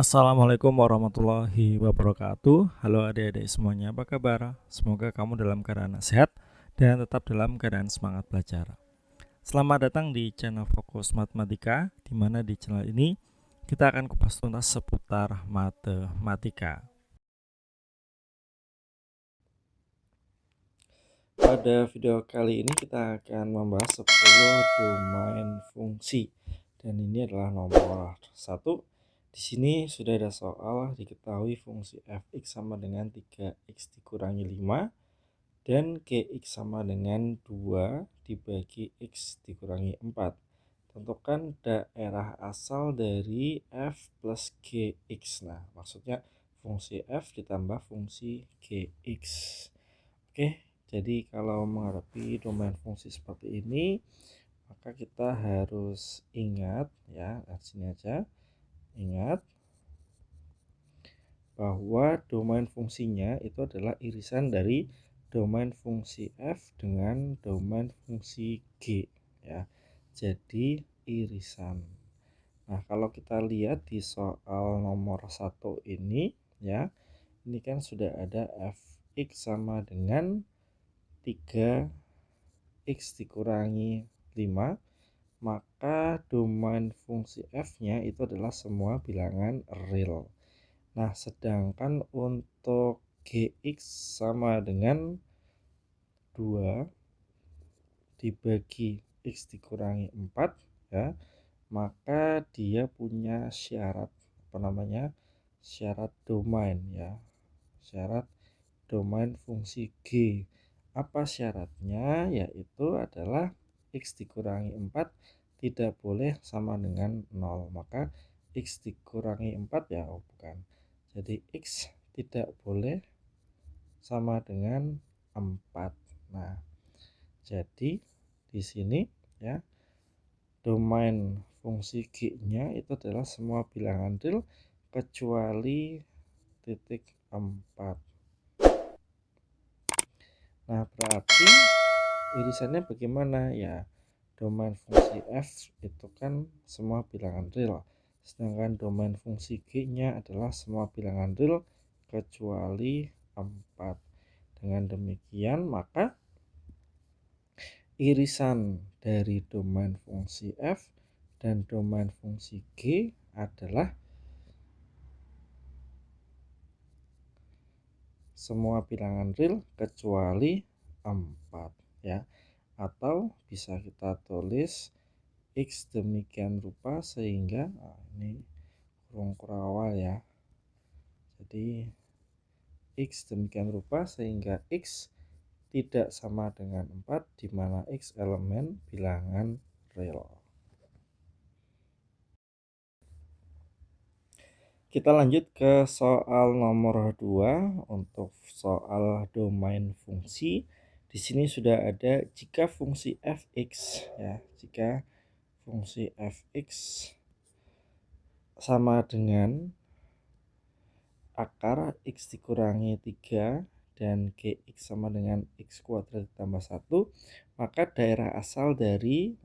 Assalamualaikum warahmatullahi wabarakatuh. Halo adik-adik semuanya, apa kabar? Semoga kamu dalam keadaan sehat dan tetap dalam keadaan semangat belajar. Selamat datang di channel Fokus Matematika, di mana di channel ini kita akan kupas tuntas seputar matematika. Pada video kali ini kita akan membahas 10 domain fungsi, dan ini adalah nomor 1. Di sini sudah ada soal diketahui fungsi f(x) sama dengan 3x dikurangi 5 dan gx sama dengan 2 dibagi x dikurangi 4. Tentukan daerah asal dari f plus gx. Nah, maksudnya fungsi f ditambah fungsi gx. Oke, jadi kalau menghadapi domain fungsi seperti ini, maka kita harus ingat ya, di sini aja. Ingat bahwa domain fungsinya itu adalah irisan dari domain fungsi f dengan domain fungsi g ya. Jadi irisan. Nah, kalau kita lihat di soal nomor 1 ini ya, ini kan sudah ada fx sama dengan 3x dikurangi 5, maka domain fungsi f-nya itu adalah semua bilangan real. Nah, sedangkan untuk gx sama dengan 2 dibagi x dikurangi 4 ya, maka dia punya syarat syarat domain ya. Syarat domain fungsi g. Apa syaratnya? Yaitu adalah x dikurangi 4 tidak boleh sama dengan 0. Maka x dikurangi 4 ya, bukan. Jadi x tidak boleh sama dengan 4. Nah, jadi di sini ya, domain fungsi g-nya itu adalah semua bilangan real kecuali titik 4. Nah, berarti irisannya bagaimana ya? Domain fungsi f itu kan semua bilangan real, sedangkan domain fungsi g-nya adalah semua bilangan real kecuali 4. Dengan demikian, maka irisan dari domain fungsi f dan domain fungsi g adalah semua bilangan real kecuali 4 ya. Atau bisa kita tulis x demikian rupa sehingga ini kurung kurawal ya. Jadi x demikian rupa sehingga x tidak sama dengan 4, di mana x elemen bilangan real. Kita lanjut ke soal nomor 2 untuk soal domain fungsi. Di sini sudah ada jika fungsi f(x) ya, jika fungsi f(x) sama dengan akar x dikurangi 3 dan gx sama dengan x kuadrat ditambah 1, maka daerah asal dari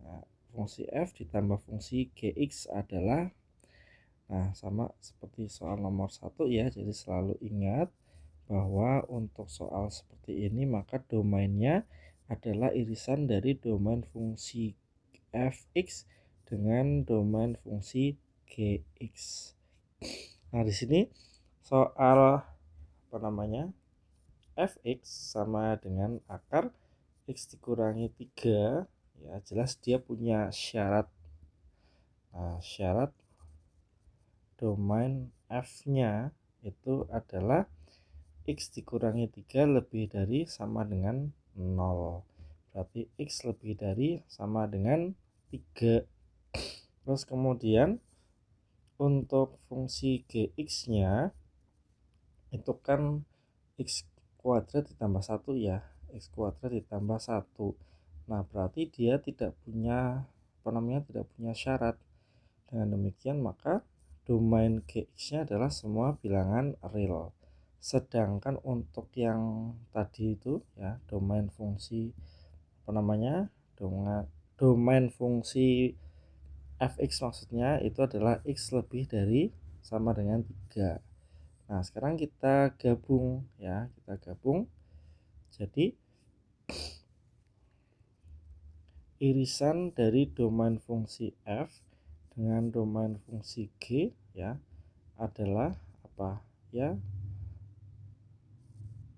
fungsi f ditambah fungsi gx adalah, nah, sama seperti soal nomor 1 ya. Jadi selalu ingat bahwa untuk soal seperti ini maka domainnya adalah irisan dari domain fungsi f(x) dengan domain fungsi gx. Nah, di sini soal f(x) sama dengan akar x dikurangi 3 ya, jelas dia punya syarat. Nah, syarat domain f-nya itu adalah x dikurangi 3 lebih dari sama dengan 0. Berarti x lebih dari sama dengan 3. Terus kemudian untuk fungsi gx-nya itu kan x kuadrat ditambah 1 ya. X kuadrat ditambah 1. Nah, berarti dia tidak punya tidak punya syarat. Dengan demikian maka domain gx-nya adalah semua bilangan real. Sedangkan untuk yang tadi itu ya, domain fungsi domain fungsi fx maksudnya itu adalah x lebih dari sama dengan 3. Nah, sekarang kita gabung ya, kita gabung. Jadi irisan dari domain fungsi f dengan domain fungsi g ya adalah apa? Ya,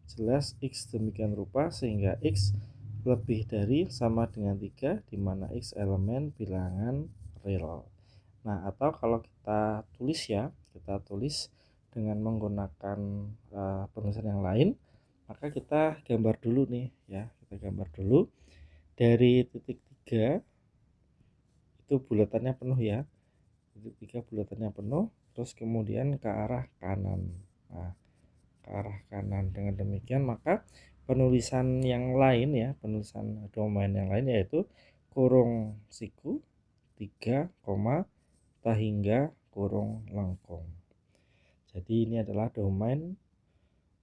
jelas x demikian rupa sehingga x lebih dari sama dengan 3 di mana x elemen bilangan real. Nah, atau kalau kita tulis ya, kita tulis dengan menggunakan penulisan yang lain, maka kita gambar dulu nih ya, kita gambar dulu dari titik 3 itu bulatannya penuh ya. Titik 3 bulatannya penuh, terus kemudian ke arah kanan. Nah, ke arah kanan. Dengan demikian maka penulisan yang lain ya, penulisan domain yang lain yaitu kurung siku 3, hingga kurung lengkung. Jadi ini adalah domain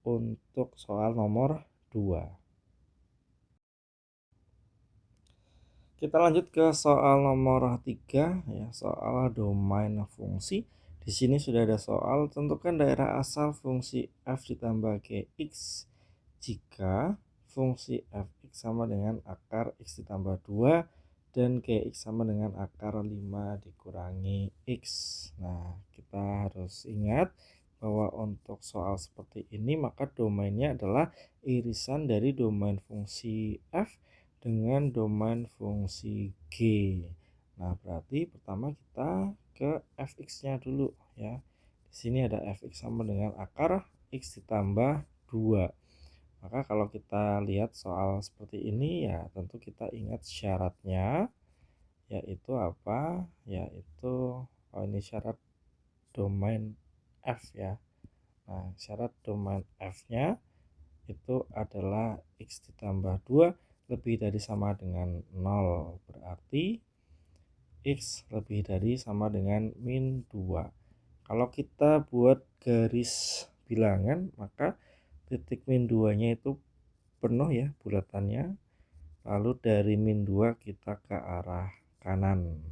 untuk soal nomor 2. Kita lanjut ke soal nomor 3 ya, soal domain fungsi. Di sini sudah ada soal tentukan daerah asal fungsi f ditambah gx jika fungsi fx sama dengan akar x ditambah 2 dan gx sama dengan akar 5 dikurangi x. Nah, kita harus ingat bahwa untuk soal seperti ini maka domainnya adalah irisan dari domain fungsi f dengan domain fungsi g. Nah, berarti pertama kita ke fx-nya dulu ya. Di sini ada fx sama dengan akar x ditambah 2. Maka kalau kita lihat soal seperti ini ya tentu kita ingat syaratnya, yaitu apa? Yaitu ini syarat domain f ya. Nah, syarat domain f-nya itu adalah x ditambah 2 lebih dari sama dengan 0. Berarti x lebih dari sama dengan min 2. Kalau kita buat garis bilangan, maka titik min 2-nya itu penuh ya bulatannya. Lalu dari min 2 kita ke arah kanan.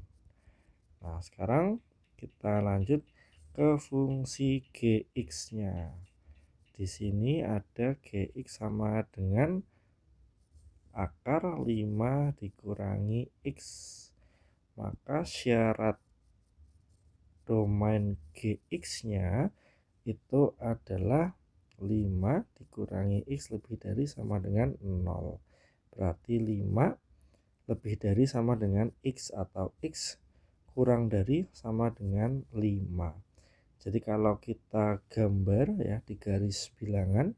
Nah, sekarang kita lanjut ke fungsi gx-nya. Di sini ada gx sama dengan akar 5 dikurangi x. Maka syarat domain gx-nya itu adalah 5 dikurangi x lebih dari sama dengan 0. Berarti 5 lebih dari sama dengan x atau x kurang dari sama dengan 5. Jadi kalau kita gambar ya di garis bilangan,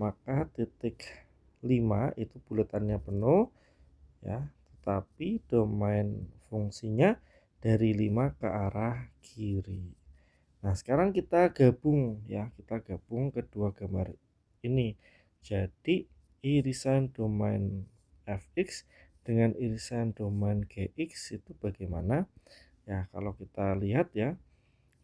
maka titik 5 itu bulatannya penuh ya, tetapi domain fungsinya dari 5 ke arah kiri. Nah, sekarang kita gabung ya, kita gabung kedua gambar ini. Jadi irisan domain fx dengan irisan domain gx itu bagaimana? Ya, kalau kita lihat ya,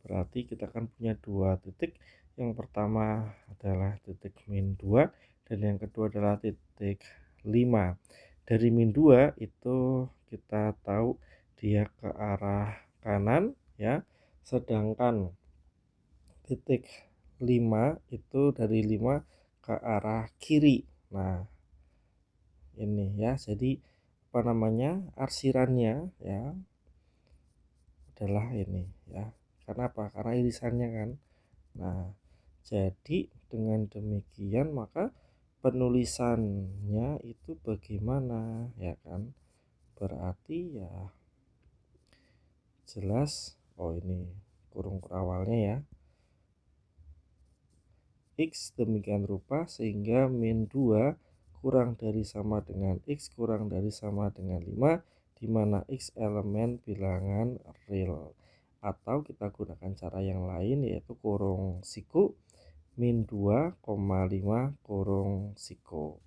berarti kita akan punya dua titik. Yang pertama adalah titik min 2 dan yang kedua adalah titik 5. Dari min 2 itu kita tahu dia ke arah kanan ya. Sedangkan titik 5 itu dari 5 ke arah kiri. Nah, ini ya. Jadi apa namanya? Arsirannya ya adalah ini ya. Karena apa? Karena irisannya kan. Nah, jadi dengan demikian maka penulisannya itu bagaimana ya kan? Berarti ya jelas ini kurung awalnya ya. X demikian rupa sehingga min 2 kurang dari sama dengan x kurang dari sama dengan 5 di mana x elemen bilangan real. Atau kita gunakan cara yang lain yaitu kurung siku min 2,5 kurung siku.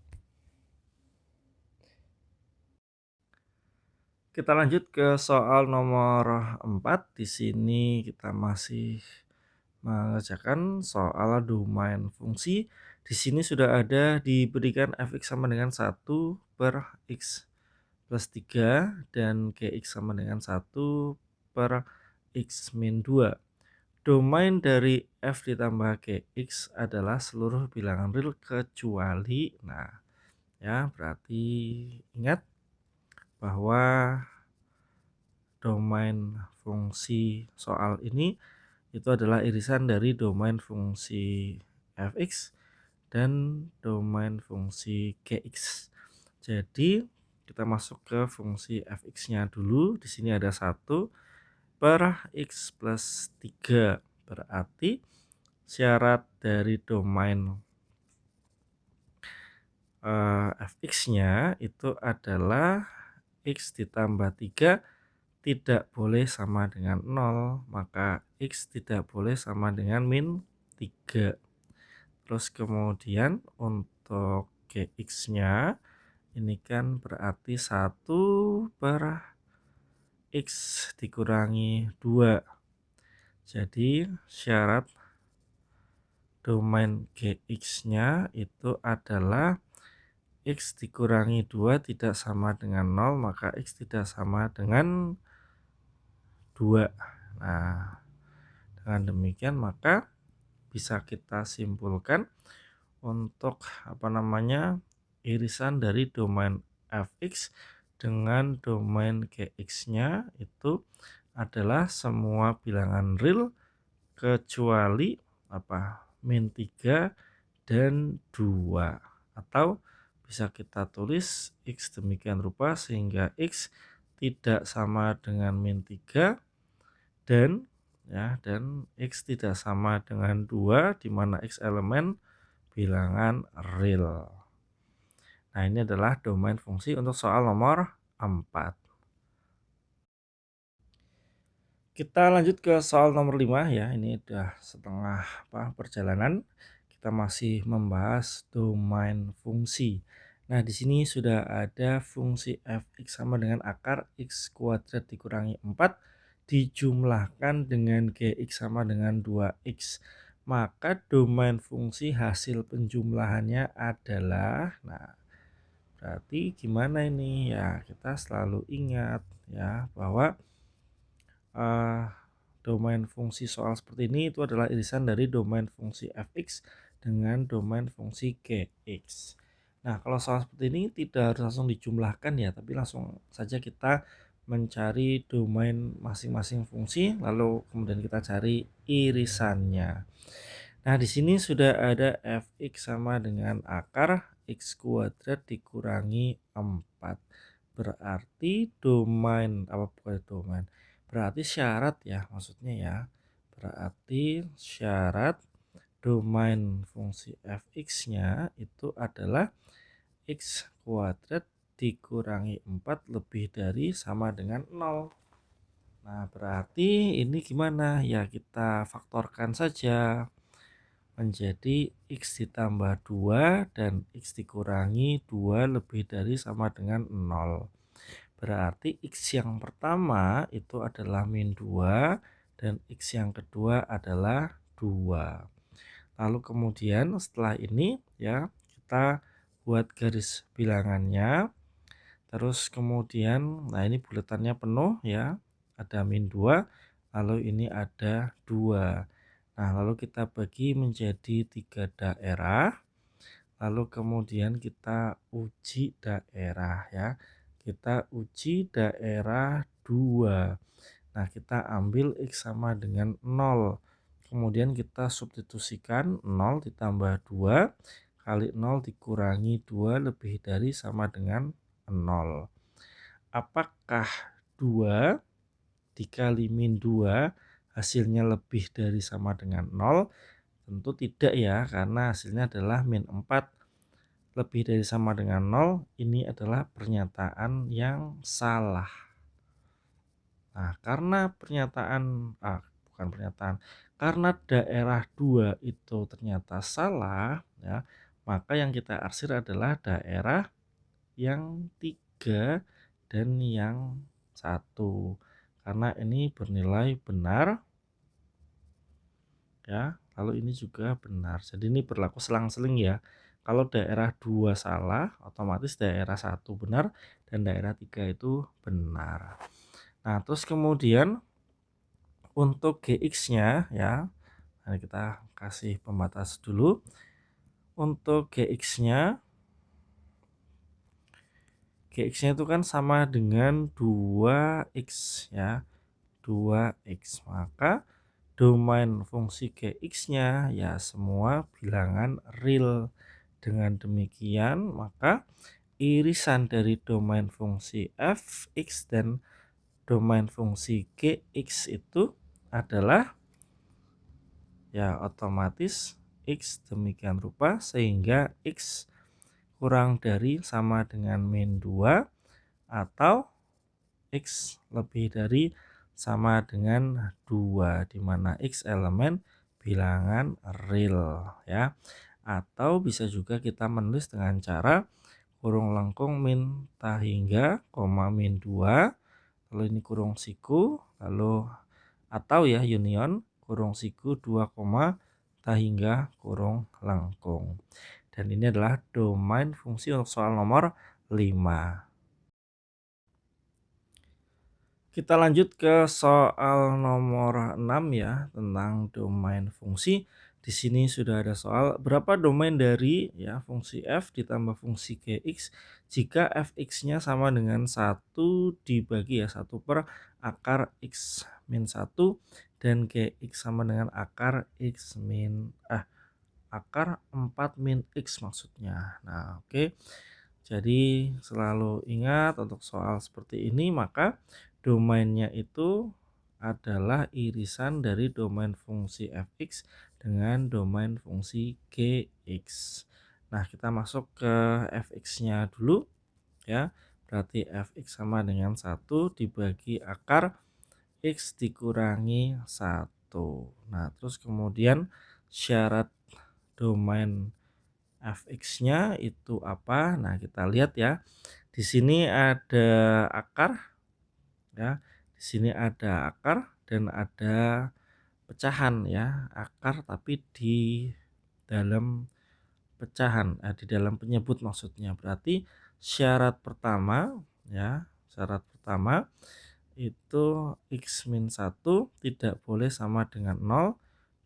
Kita lanjut ke soal nomor 4. Di sini kita masih mengerjakan soal domain fungsi. Di sini sudah ada diberikan fx sama dengan 1 per x plus 3 dan gx sama dengan 1 per x min 2. domain dari f ditambah gx adalah seluruh bilangan real kecuali, nah ya berarti ingat bahwa domain fungsi soal ini itu adalah irisan dari domain fungsi fx dan domain fungsi gx. Jadi kita masuk ke fungsi fx-nya dulu. Di sini ada 1/x plus 3. Berarti syarat dari domain fx-nya itu adalah x ditambah 3 tidak boleh sama dengan 0, maka x tidak boleh sama dengan min 3. Terus kemudian untuk gx-nya ini kan berarti 1/x dikurangi 2. Jadi syarat domain gx-nya itu adalah x dikurangi 2 tidak sama dengan 0, maka x tidak sama dengan 2. Nah, dengan demikian maka bisa kita simpulkan untuk irisan dari domain fx dengan domain gx-nya itu adalah semua bilangan real kecuali min 3 dan 2, atau bisa kita tulis x demikian rupa sehingga x tidak sama dengan min 3 dan x tidak sama dengan 2 di mana x elemen bilangan real. Nah, ini adalah domain fungsi untuk soal nomor 4. Kita lanjut ke soal nomor 5 ya. Ini udah setengah perjalanan. Kita masih membahas domain fungsi. Nah, di sini sudah ada fungsi fx sama dengan akar x kuadrat dikurangi 4 dijumlahkan dengan gx sama dengan 2x. Maka domain fungsi hasil penjumlahannya adalah, nah berarti gimana ini ya, kita selalu ingat ya bahwa domain fungsi soal seperti ini itu adalah irisan dari domain fungsi fx dengan domain fungsi gx. Nah, kalau soal seperti ini tidak harus langsung dijumlahkan ya, tapi langsung saja kita mencari domain masing-masing fungsi lalu kemudian kita cari irisannya. Nah, di sini sudah ada fx sama dengan akar x kuadrat dikurangi 4. Berarti domain Berarti syarat ya, maksudnya ya. Berarti syarat domain fungsi fx-nya itu adalah x kuadrat dikurangi 4 lebih dari sama dengan 0. Nah, berarti ini gimana? Ya, kita faktorkan saja menjadi x ditambah 2 dan x dikurangi 2 lebih dari sama dengan 0. Berarti x yang pertama itu adalah min 2 dan x yang kedua adalah 2. Lalu kemudian setelah ini ya kita buat garis bilangannya. Terus kemudian nah ini buletannya penuh ya. Ada min 2, lalu ini ada 2. Nah, lalu kita bagi menjadi 3 daerah. Lalu kemudian kita uji daerah ya. Kita uji daerah 2. Nah, kita ambil x sama dengan 0. Kemudian kita substitusikan 0 ditambah 2 kali 0 dikurangi 2 lebih dari sama dengan 0. Apakah 2 dikali min 2 hasilnya lebih dari sama dengan 0? Tentu tidak ya, karena hasilnya adalah min 4 lebih dari sama dengan 0. Ini adalah pernyataan yang salah. Nah, karena karena daerah 2 itu ternyata salah ya, maka yang kita arsir adalah daerah yang 3 dan yang 1. Karena ini bernilai benar ya, lalu ini juga benar. Jadi ini berlaku selang-seling ya. Kalau daerah 2 salah, otomatis daerah 1 benar dan daerah 3 itu benar. Nah, terus kemudian Untuk GX-nya ya, nah kita kasih pembatas dulu. Untuk GX-nya itu kan sama dengan 2x ya, 2x. Maka domain fungsi GX-nya ya semua bilangan real. Dengan demikian, maka irisan dari domain fungsi f(x) dan domain fungsi gx itu adalah ya otomatis x demikian rupa, sehingga x kurang dari sama dengan min 2 atau x lebih dari sama dengan 2, di mana x elemen bilangan real ya. Atau bisa juga kita menulis dengan cara kurung lengkung min tahingga koma min 2, lalu ini kurung siku, lalu atau ya union kurung siku 2 koma tahingga kurung lengkung. Dan ini adalah domain fungsi untuk soal nomor 5. Kita lanjut ke soal nomor 6 ya, tentang domain fungsi. Di sini sudah ada soal berapa domain dari ya fungsi f ditambah fungsi gx jika fx-nya sama dengan 1 dibagi ya 1 per akar x min 1 dan gx sama dengan akar x min akar 4 min x maksudnya. Nah, oke. Jadi selalu ingat untuk soal seperti ini, maka domainnya itu adalah irisan dari domain fungsi fx dengan domain fungsi gx. Nah, kita masuk ke fx-nya dulu ya. Berarti fx sama dengan 1 dibagi akar x dikurangi 1. Nah, terus kemudian syarat domain fx-nya itu apa? Nah, kita lihat ya. Di sini ada akar ya. Di sini ada akar dan ada pecahan ya. Akar tapi di dalam pecahan, di dalam penyebut maksudnya. Berarti syarat pertama ya, syarat pertama itu x min 1 tidak boleh sama dengan 0.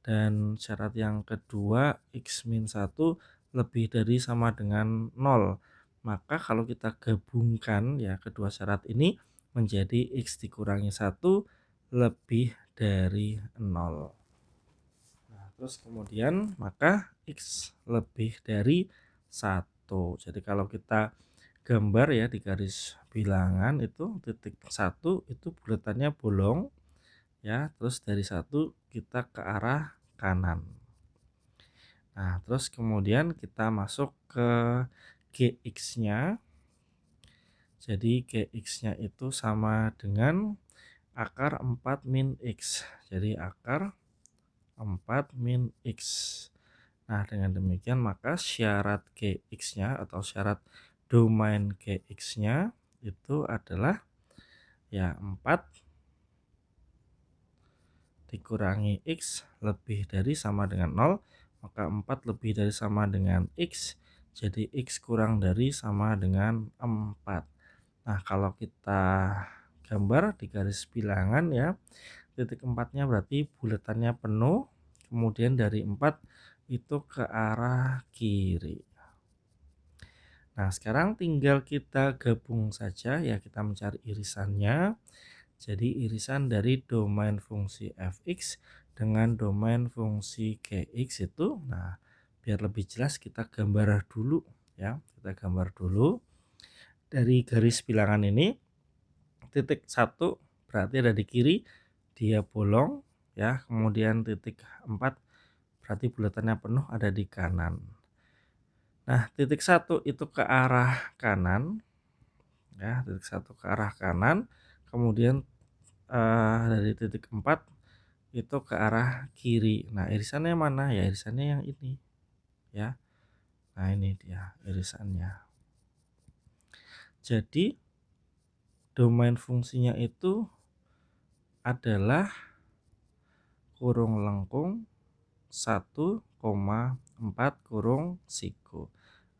Dan syarat yang kedua x min 1 lebih dari sama dengan 0. Maka kalau kita gabungkan ya kedua syarat ini menjadi x dikurangi 1 lebih dari 0. Nah, terus kemudian maka x lebih dari 1. Jadi kalau kita gambar ya di garis bilangan itu titik 1 itu bulatannya bolong ya, terus dari 1 kita ke arah kanan. Nah, terus kemudian kita masuk ke gx-nya. Jadi gx-nya itu sama dengan akar 4 min x. Jadi akar 4 min x. Nah, dengan demikian maka syarat gx-nya atau syarat domain gx-nya itu adalah ya 4 dikurangi x lebih dari sama dengan 0, maka 4 lebih dari sama dengan x, jadi x kurang dari sama dengan 4. Nah, kalau kita gambar di garis bilangan ya, titik 4-nya berarti bulatannya penuh, kemudian dari 4 itu ke arah kiri. Nah, sekarang tinggal kita gabung saja ya, kita mencari irisannya. Jadi irisan dari domain fungsi fx dengan domain fungsi gx itu, nah biar lebih jelas kita gambar dulu ya. Kita gambar dulu dari garis bilangan ini. Titik 1 berarti ada di kiri, dia bolong ya. Kemudian titik 4 berarti bulatannya penuh, ada di kanan. Nah, titik 1 itu ke arah kanan ya, titik 1 ke arah kanan. Kemudian dari titik 4 itu ke arah kiri. Nah, irisannya mana? Ya, irisannya yang ini ya. Nah, ini dia irisannya. Jadi domain fungsinya itu adalah kurung lengkung 1,4 kurung siku.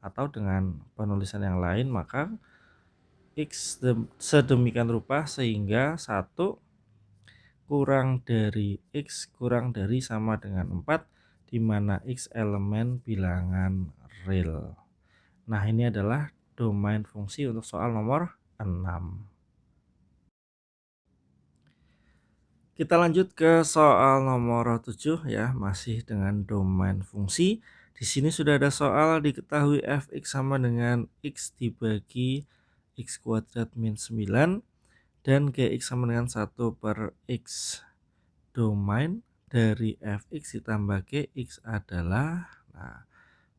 Atau dengan penulisan yang lain, maka x sedemikian rupa sehingga 1 kurang dari X kurang dari sama dengan 4, di mana X elemen bilangan real. Nah, ini adalah domain fungsi untuk soal nomor 6. Kita lanjut ke soal nomor 7 ya, masih dengan domain fungsi. Di sini sudah ada soal diketahui fx sama dengan x dibagi x kuadrat min 9 dan gx sama dengan 1/x. Domain dari fx ditambah gx adalah, nah,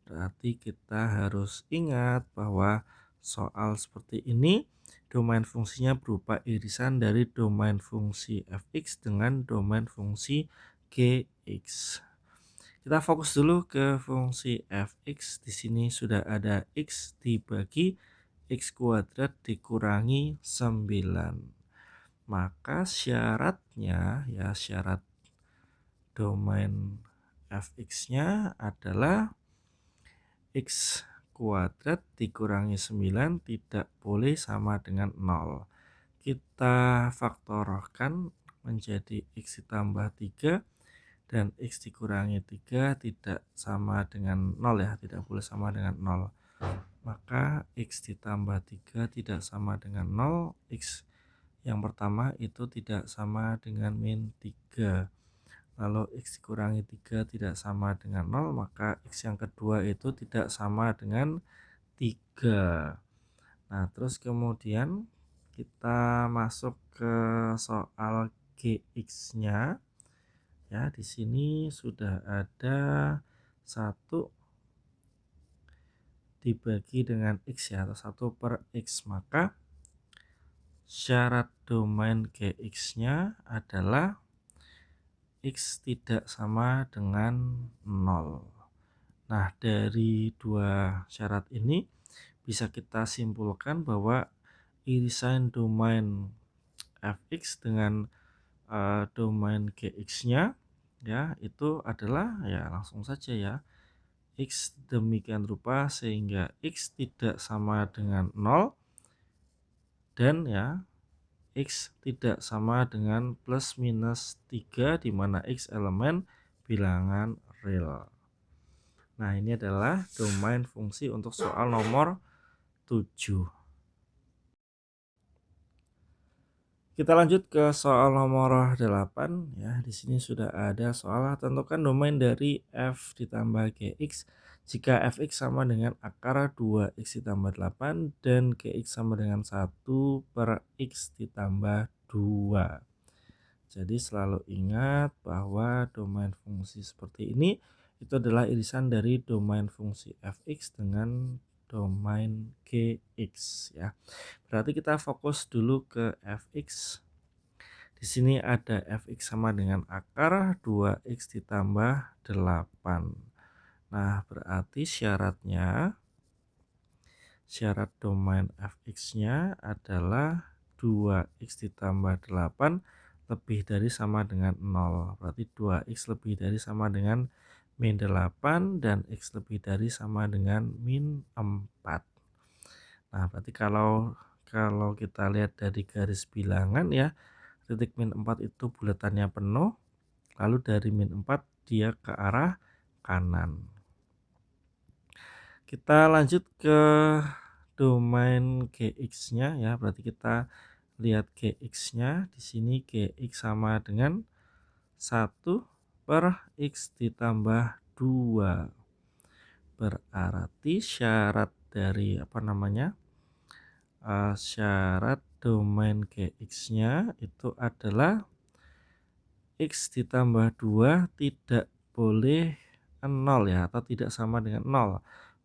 berarti kita harus ingat bahwa soal seperti ini domain fungsinya berupa irisan dari domain fungsi fx dengan domain fungsi gx. Kita fokus dulu ke fungsi fx. Di sini sudah ada x dibagi x kuadrat dikurangi 9. Maka syaratnya ya, syarat domain fx-nya adalah x kuadrat dikurangi 9 tidak boleh sama dengan 0. Kita faktorkan menjadi x ditambah 3 dan x dikurangi 3 tidak sama dengan 0 ya, tidak boleh sama dengan 0. Maka x ditambah 3 tidak sama dengan 0, x yang pertama itu tidak sama dengan min 3. Lalu x dikurangi 3 tidak sama dengan 0, maka x yang kedua itu tidak sama dengan 3. Nah, terus kemudian kita masuk ke soal gx-nya. Ya, di sini sudah ada 1 dibagi dengan x ya, atau 1/x. Maka syarat domain gx-nya adalah x tidak sama dengan 0. Nah, dari dua syarat ini bisa kita simpulkan bahwa irisan domain fx dengan domain gx-nya ya itu adalah, ya langsung saja ya, x demikian rupa sehingga x tidak sama dengan 0 dan ya x tidak sama dengan plus minus 3 di mana x elemen bilangan real. Nah, ini adalah domain fungsi untuk soal nomor 7. Kita lanjut ke soal nomor 8 ya. Di sini sudah ada soal tentukan domain dari f ditambah gx jika fx sama dengan akar 2x ditambah 8 dan gx sama dengan 1/x ditambah 2. Jadi selalu ingat bahwa domain fungsi seperti ini itu adalah irisan dari domain fungsi fx dengan domain gx ya. Berarti kita fokus dulu ke fx. Di sini ada fx sama dengan akar 2x ditambah 8. Nah, berarti syarat domain fx-nya adalah 2x ditambah 8 lebih dari sama dengan 0. Berarti 2x lebih dari sama dengan min 8 dan x lebih dari sama dengan min 4. Nah, berarti kalau kita lihat dari garis bilangan ya, titik min 4 itu bulatannya penuh, lalu dari min 4 dia ke arah kanan. Kita lanjut ke domain gx-nya ya, berarti kita lihat gx-nya. Di sini gx sama dengan 1/x ditambah 2. Berarti syarat dari syarat domain gx-nya itu adalah x ditambah 2 tidak boleh 0 ya, atau tidak sama dengan 0.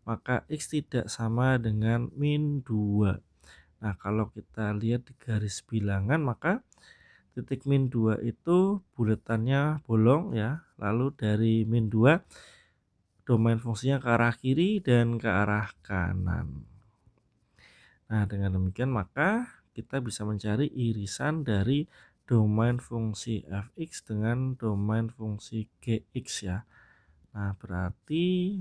Maka x tidak sama dengan min 2. Nah, kalau kita lihat di garis bilangan maka titik min 2 itu bulatannya bolong ya. Lalu dari min 2 domain fungsinya ke arah kiri dan ke arah kanan. Nah, dengan demikian maka kita bisa mencari irisan dari domain fungsi fx dengan domain fungsi gx ya. Nah, berarti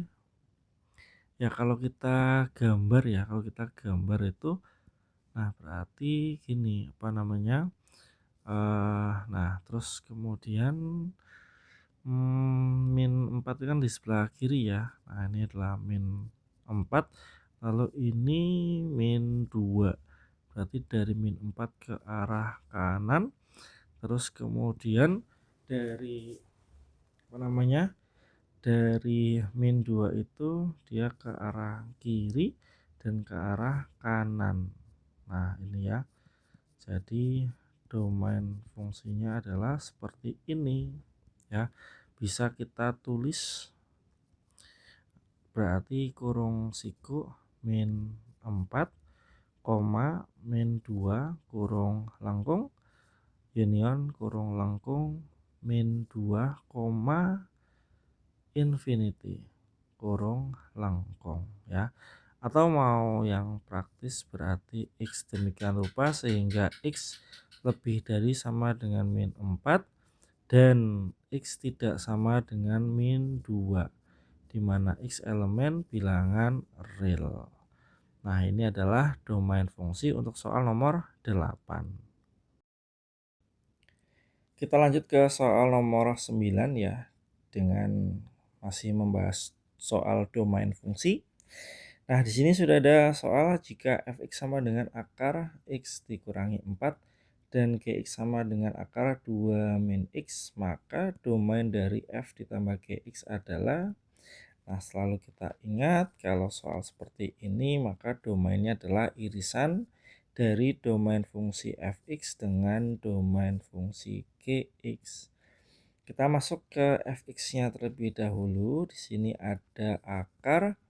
ya kalau kita gambar itu, nah berarti gini Nah terus kemudian min 4 itu kan di sebelah kiri ya. Nah ini adalah min 4, lalu ini min 2. Berarti dari min 4 ke arah kanan, terus kemudian dari apa namanya? Dari min 2 itu dia ke arah kiri dan ke arah kanan. Nah, ini ya. Jadi domain fungsinya adalah seperti ini ya. Bisa kita tulis berarti kurung siku min 4, min 2 kurung langkung union kurung langkung min 2, infinity kurung langkung ya. Atau mau yang praktis berarti X demikian rupa sehingga X lebih dari sama dengan min 4 dan X tidak sama dengan min 2, di mana X elemen bilangan real. Nah ini adalah domain fungsi untuk soal nomor 8. Kita lanjut ke soal nomor 9 ya, dengan masih membahas soal domain fungsi. Nah, di sini sudah ada soal jika fx sama dengan akar x dikurangi 4 dan gx sama dengan akar 2 min x, maka domain dari f ditambah gx adalah. Nah, selalu kita ingat kalau soal seperti ini maka domainnya adalah irisan dari domain fungsi fx dengan domain fungsi gx. Kita masuk ke fx-nya terlebih dahulu. Di sini ada akar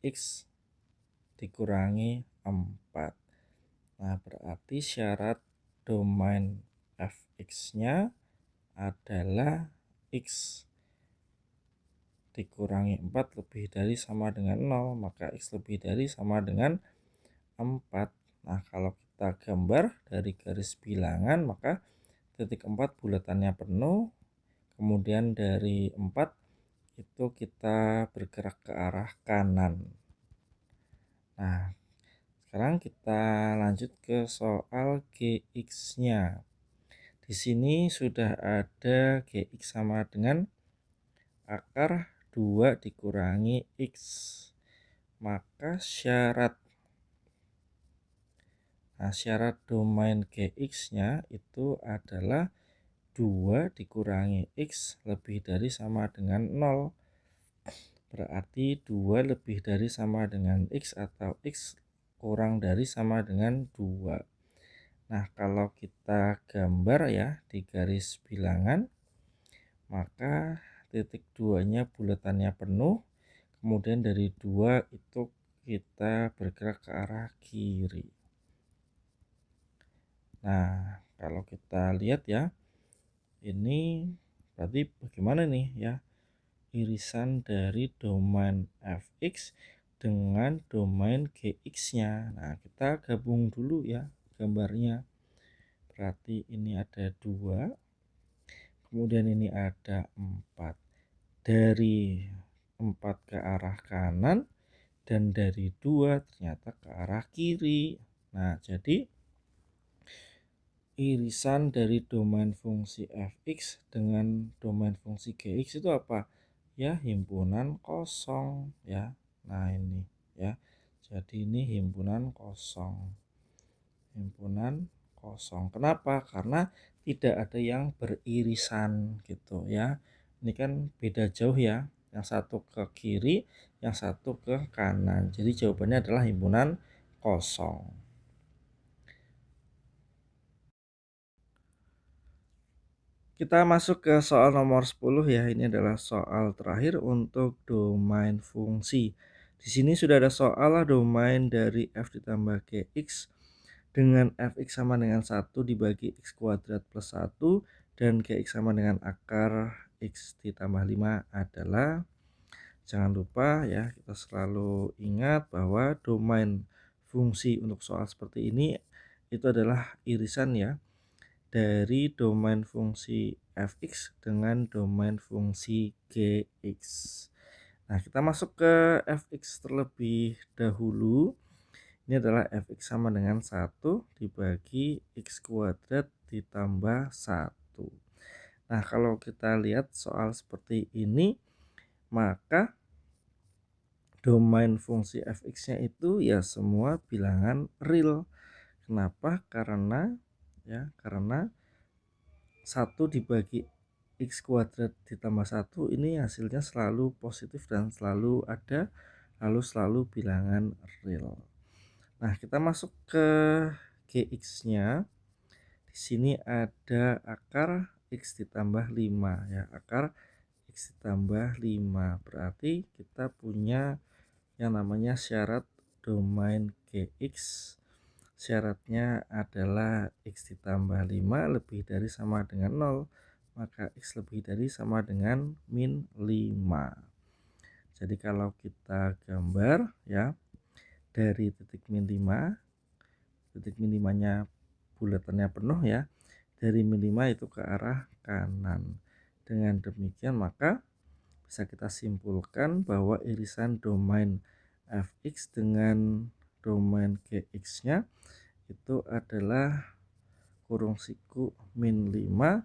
x dikurangi 4. Nah, berarti syarat domain fx-nya adalah x dikurangi 4 lebih dari sama dengan 0, maka x lebih dari sama dengan 4. Nah, kalau kita gambar dari garis bilangan, maka titik 4 bulatannya penuh, kemudian dari 4 itu kita bergerak ke arah kanan. Nah, sekarang kita lanjut ke soal gx-nya. Di sini sudah ada gx sama dengan akar 2 dikurangi x. Maka syarat domain gx-nya itu adalah 2 dikurangi x lebih dari sama dengan 0. Berarti 2 lebih dari sama dengan x atau x kurang dari sama dengan 2. Nah, kalau kita gambar ya di garis bilangan, maka titik 2-nya bulatannya penuh, kemudian dari 2 itu kita bergerak ke arah kiri. Nah, kalau kita lihat ya, ini berarti bagaimana nih ya? Irisan dari domain fx dengan domain gx-nya. Nah, kita gabung dulu ya gambarnya. Berarti ini ada 2, kemudian ini ada 4. Dari 4 ke arah kanan dan dari 2 ternyata ke arah kiri. Nah, jadi irisan dari domain fungsi fx dengan domain fungsi gx itu apa? Ya, himpunan kosong ya. Nah, ini ya. Jadi ini himpunan kosong. Himpunan kosong. Kenapa? Karena tidak ada yang beririsan gitu ya. Ini kan beda jauh ya. Yang satu ke kiri, yang satu ke kanan. Jadi jawabannya adalah himpunan kosong. Kita masuk ke soal nomor 10 ya. Ini adalah soal terakhir untuk domain fungsi. Di sini sudah ada soal domain dari f ditambah gx dengan fx sama dengan 1 dibagi x kuadrat plus 1 dan gx sama dengan akar x ditambah 5 adalah. Jangan lupa ya, kita selalu ingat bahwa domain fungsi untuk soal seperti ini itu adalah irisan ya dari domain fungsi fx dengan domain fungsi gx. Nah, kita masuk ke fx terlebih dahulu. Ini adalah fx sama dengan 1 dibagi x kuadrat ditambah 1. Nah, kalau kita lihat soal seperti ini, maka domain fungsi fx-nya itu ya semua bilangan real. Kenapa? Karena 1 dibagi x kuadrat ditambah 1 ini hasilnya selalu positif dan selalu ada, lalu selalu bilangan real. Nah, kita masuk ke gx-nya. Di sini ada akar x ditambah 5 ya, akar x ditambah 5. Berarti kita punya yang namanya syarat domain gx. Syaratnya adalah x ditambah 5 lebih dari sama dengan 0, maka x lebih dari sama dengan min 5. Jadi kalau kita gambar ya, dari titik min 5, titik min 5-nya bulatannya penuh ya, dari min 5 itu ke arah kanan. Dengan demikian maka bisa kita simpulkan bahwa irisan domain fx dengan domain gx-nya itu adalah kurung siku min 5,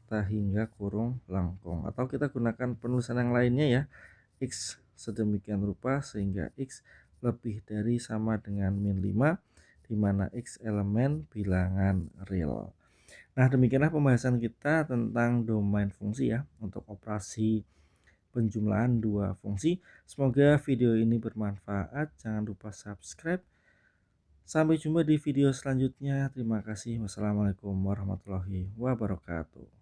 tah hingga kurung langkung. Atau kita gunakan penulisan yang lainnya ya, x sedemikian rupa sehingga x lebih dari sama dengan min 5, di mana x elemen bilangan real. Nah, demikianlah pembahasan kita tentang domain fungsi ya, untuk operasi penjumlahan dua fungsi. Semoga video ini bermanfaat. Jangan lupa subscribe. Sampai jumpa di video selanjutnya. Terima kasih. Wassalamualaikum warahmatullahi wabarakatuh.